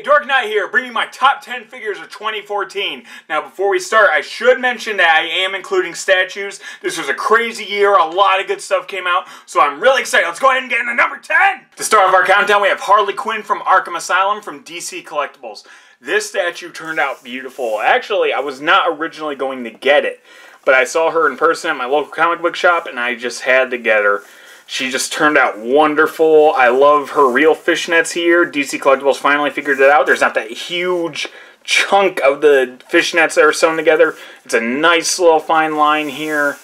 Dork Knight here, bringing my top 10 figures of 2014. Now, before we start, I should mention that I am including statues. This was a crazy year, a lot of good stuff came out, so I'm really excited. Let's go ahead and get into number 10! To start off our countdown, we have Harley Quinn from Arkham Asylum from DC Collectibles. This statue turned out beautiful. Actually, I was not originally going to get it, but I saw her in person at my local comic book shop, and I just had to get her. She just turned out wonderful. I love her real fishnets here. DC Collectibles finally figured it out. There's not that huge chunk of the fishnets that are sewn together. It's a nice little fine line here.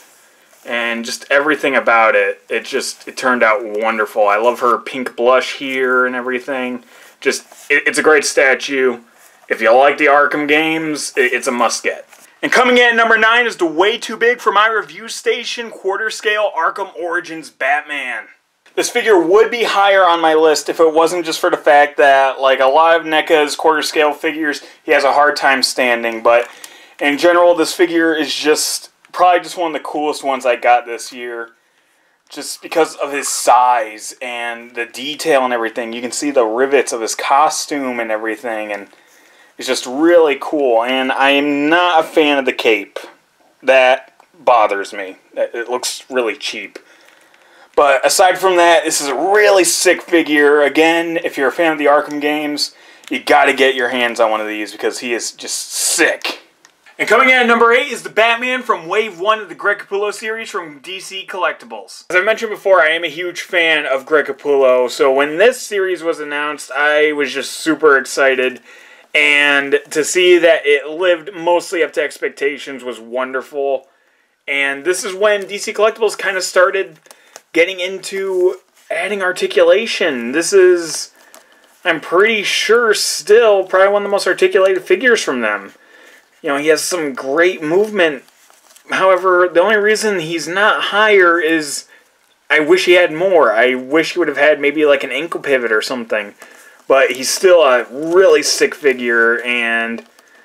And just everything about it, it turned out wonderful. I love her pink blush here and everything. It's a great statue. If you like the Arkham games, it's a must-get. And coming in at number 9 is the way too big for my review station quarter scale Arkham Origins Batman. This figure would be higher on my list if it wasn't just for the fact that, like a lot of NECA's quarter scale figures, he has a hard time standing. But in general, this figure is probably just one of the coolest ones I got this year. Just because of his size and the detail and everything. You can see the rivets of his costume and everything, and it's just really cool, and I am not a fan of the cape. That bothers me. It looks really cheap. But aside from that, this is a really sick figure. Again, if you're a fan of the Arkham games, you gotta get your hands on one of these because he is just sick. And coming in at number 8 is the Batman from Wave 1 of the Greg Capullo series from DC Collectibles. As I mentioned before, I am a huge fan of Greg Capullo, so when this series was announced, I was just super excited. And to see that it lived mostly up to expectations was wonderful. And this is when DC Collectibles kind of started getting into adding articulation. This is, I'm pretty sure, still probably one of the most articulated figures from them. You know, he has some great movement. However, the only reason he's not higher is I wish he had more. I wish he would have had maybe like an ankle pivot or something. But he's still a really sick figure, and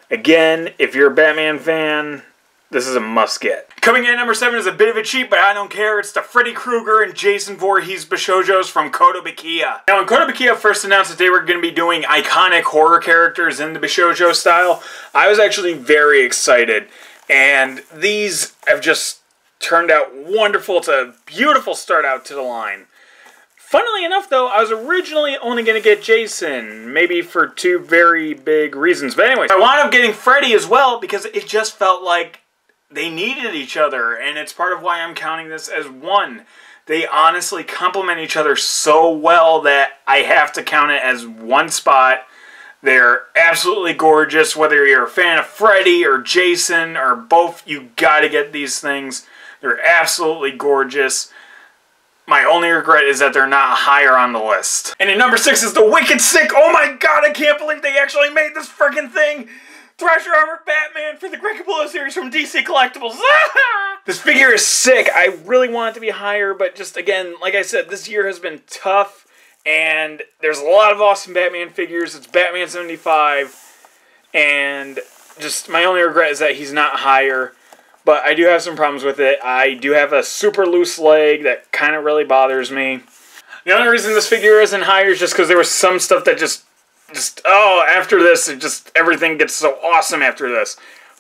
again, if you're a Batman fan, this is a must-get. Coming in at number 7 is a bit of a cheat, but I don't care. It's the Freddy Krueger and Jason Voorhees Bishojos from Kotobukiya. Now, when Kotobukiya first announced that they were going to be doing iconic horror characters in the Bishojo style, I was actually very excited. And these have just turned out wonderful. It's a beautiful start out to the line. Funnily enough, though, I was originally only going to get Jason, maybe for 2 very big reasons. But anyways, I wound up getting Freddy as well because it just felt like they needed each other, and it's part of why I'm counting this as one. They honestly complement each other so well that I have to count it as one spot. They're absolutely gorgeous, whether you're a fan of Freddy or Jason or both, you gotta get these things. They're absolutely gorgeous. My only regret is that they're not higher on the list. And at number 6 is the Wicked Sick. Oh my god, I can't believe they actually made this freaking thing. Thrasher Armored Batman for the Greg Capullo series from DC Collectibles. This figure is sick. I really want it to be higher, but just again, like I said, this year has been tough. And there's a lot of awesome Batman figures. It's Batman 75. And just my only regret is that he's not higher. But I do have some problems with it. I do have a super loose leg that kind of really bothers me. The only reason this figure isn't higher is just because there was some stuff that after this, everything gets so awesome after this.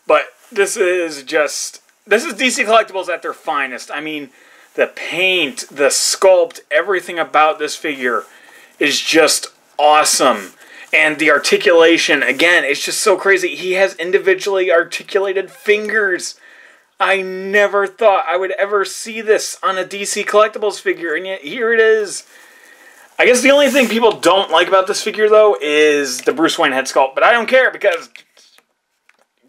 But this is DC Collectibles at their finest. I mean, the paint, the sculpt, everything about this figure is just awesome. And the articulation, again, it's just so crazy. He has individually articulated fingers. I never thought I would ever see this on a DC Collectibles figure, and yet here it is. I guess the only thing people don't like about this figure, though, is the Bruce Wayne head sculpt, but I don't care because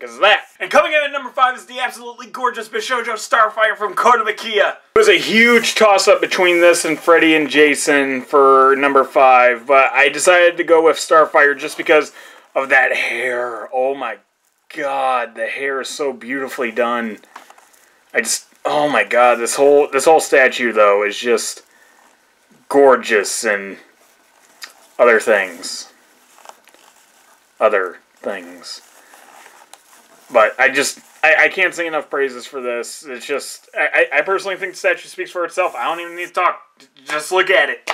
of that. And coming in at number 5 is the absolutely gorgeous Bishojo Starfire from Kotobukiya. It was a huge toss-up between this and Freddy and Jason for number 5, but I decided to go with Starfire just because of that hair. Oh my god, the hair is so beautifully done. Oh my god, this whole statue though is just gorgeous and other things. But I can't sing enough praises for this. It's just, I personally think the statue speaks for itself. I don't even need to talk. Just look at it.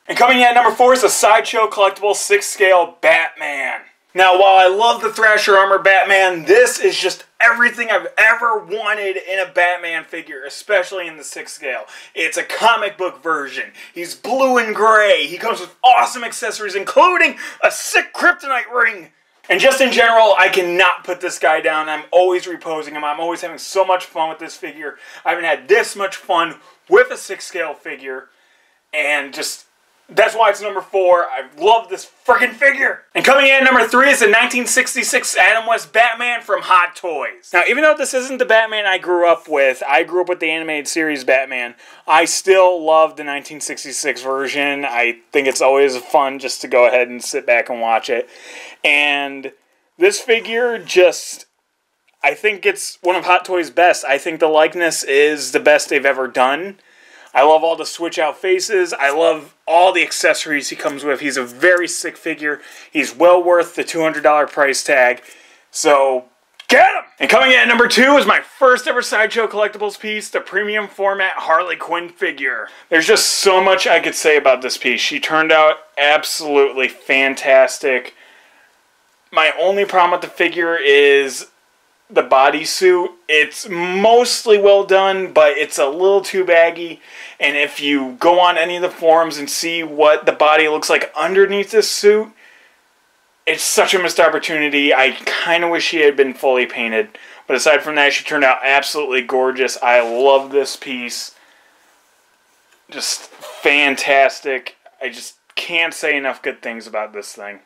And coming in at number 4 is the Sideshow Collectible 6-scale Batman. Now, while I love the Thrasher Armor Batman, this is just everything I've ever wanted in a Batman figure, especially in the 6 scale. It's a comic book version. He's blue and gray. He comes with awesome accessories, including a sick kryptonite ring. And just in general, I cannot put this guy down. I'm always reposing him. I'm always having so much fun with this figure. I haven't had this much fun with a 6 scale figure. And just... that's why it's number 4. I love this freaking figure. And coming in at number 3 is the 1966 Adam West Batman from Hot Toys. Now, even though this isn't the Batman I grew up with the animated series Batman, I still love the 1966 version. I think it's always fun just to go ahead and sit back and watch it. And this figure just... I think it's one of Hot Toys' best. I think the likeness is the best they've ever done. I love all the switch out faces. I love all the accessories he comes with. He's a very sick figure. He's well worth the $200 price tag. So, get him! And coming in at number 2 is my first ever Sideshow Collectibles piece, the premium format Harley Quinn figure. There's just so much I could say about this piece. She turned out absolutely fantastic. My only problem with the figure is the bodysuit. It's mostly well done, but it's a little too baggy. And if you go on any of the forums and see what the body looks like underneath this suit, it's such a missed opportunity. I kind of wish she had been fully painted. But aside from that, she turned out absolutely gorgeous. I love this piece. Just fantastic. I just can't say enough good things about this thing.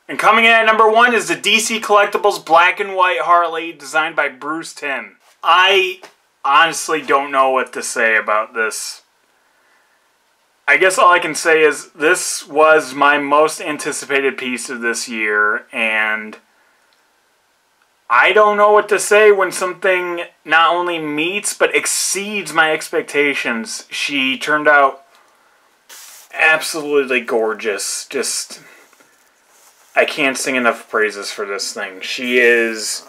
And coming in at number 1 is the DC Collectibles Black and White Harley, designed by Bruce Timm. I honestly don't know what to say about this. I guess all I can say is this was my most anticipated piece of this year, and I don't know what to say when something not only meets but exceeds my expectations. She turned out absolutely gorgeous. Just... I can't sing enough praises for this thing. She is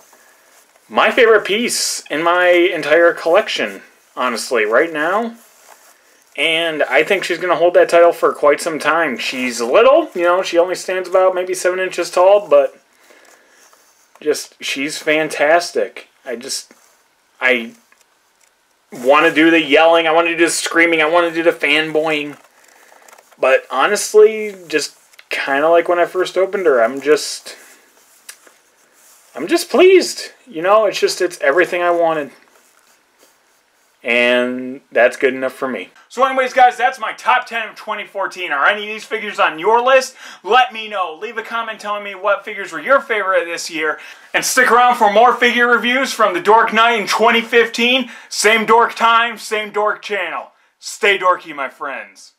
my favorite piece in my entire collection, honestly, right now. And I think she's going to hold that title for quite some time. She's little, you know, she only stands about maybe 7 inches tall, but just, she's fantastic. I want to do the yelling, I want to do the screaming, I want to do the fanboying. But honestly, just... kind of like when I first opened her, I'm just pleased. You know, it's everything I wanted. And that's good enough for me. So anyways, guys, that's my top 10 of 2014. Are any of these figures on your list? Let me know. Leave a comment telling me what figures were your favorite this year. And stick around for more figure reviews from the Dork Knight in 2015. Same dork time, same dork channel. Stay dorky, my friends.